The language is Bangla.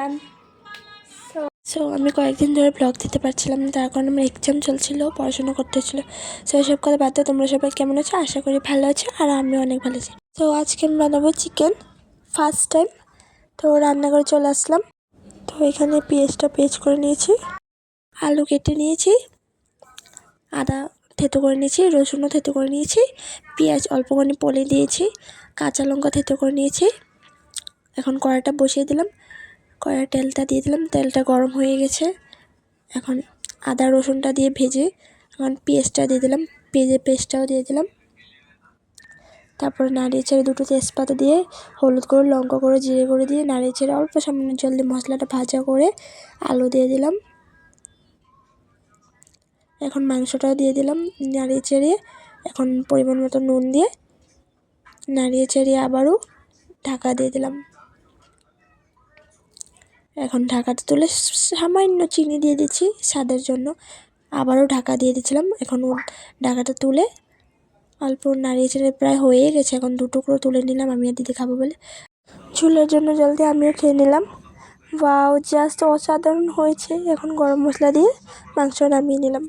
এভরিওয়ান। সো আমি কয়েকদিন ধরে ব্লগ দিতে পারছিলাম না, তার কারণে আমার এক্সাম চলছিল, পড়াশোনা করতে হচ্ছিলো। সো এসব কথা বাদ দিয়ে তোমরা সবাই কেমন আছো? আশা করি ভালো আছো, আর আমিও অনেক ভালো আছি। তো আজকে আমি বানাবো চিকেন, ফার্স্ট টাইম। তো রান্না করে চলে আসলাম। তো এখানে পেঁয়াজটা পেস্ট করে নিয়েছি, আলু কেটে নিয়েছি, আদা থেতো করে নিয়েছি, রসুনও থেতো করে নিয়েছি, পেঁয়াজ অল্প করে পলে দিয়েছি, কাঁচা লঙ্কা থেতো করে নিয়েছি। এখন কড়াইটা বসিয়ে দিলাম, কড়াই তেলটা দিয়ে দিলাম, তেলটা গরম হয়ে গেছে। এখন আদা রসুনটা দিয়ে ভেজে এখন পেঁয়াজটা দিয়ে দিলাম, পেস্টটাও দিয়ে দিলাম। তারপরে নাড়িয়ে ছেড়ে দুটো তেজপাতা দিয়ে হলুদ করে, লঙ্কা করে, জিরে করে দিয়ে নাড়িয়ে ছেড়ে অল্প সামান্য জল দিয়ে মশলাটা ভাজা করে আলু দিয়ে দিলাম। এখন মাংসটাও দিয়ে দিলাম, নাড়িয়ে চেড়ে এখন পরিমাণ মতো নুন দিয়ে নাড়িয়ে চেড়ে আবারও ঢাকা দিয়ে দিলাম। এখন ঢাকাটা তুলে সামান্য চিনি দিয়ে দিচ্ছি স্বাদের জন্য, আবারও ঢাকা দিয়ে দিচ্ছিলাম। এখন ঢাকাটা তুলে অল্প নাড়িয়ে চেড়ে প্রায় হয়ে গেছে। এখন দুটুকরো তুলে নিলাম আমি আর দিদি খাবো বলে। ঝোলের জন্য জলদি আমিও খেয়ে নিলাম। ওয়াও, জাস্ট অসাধারণ হয়েছে। এখন গরম মশলা দিয়ে মাংস নামিয়ে নিলাম।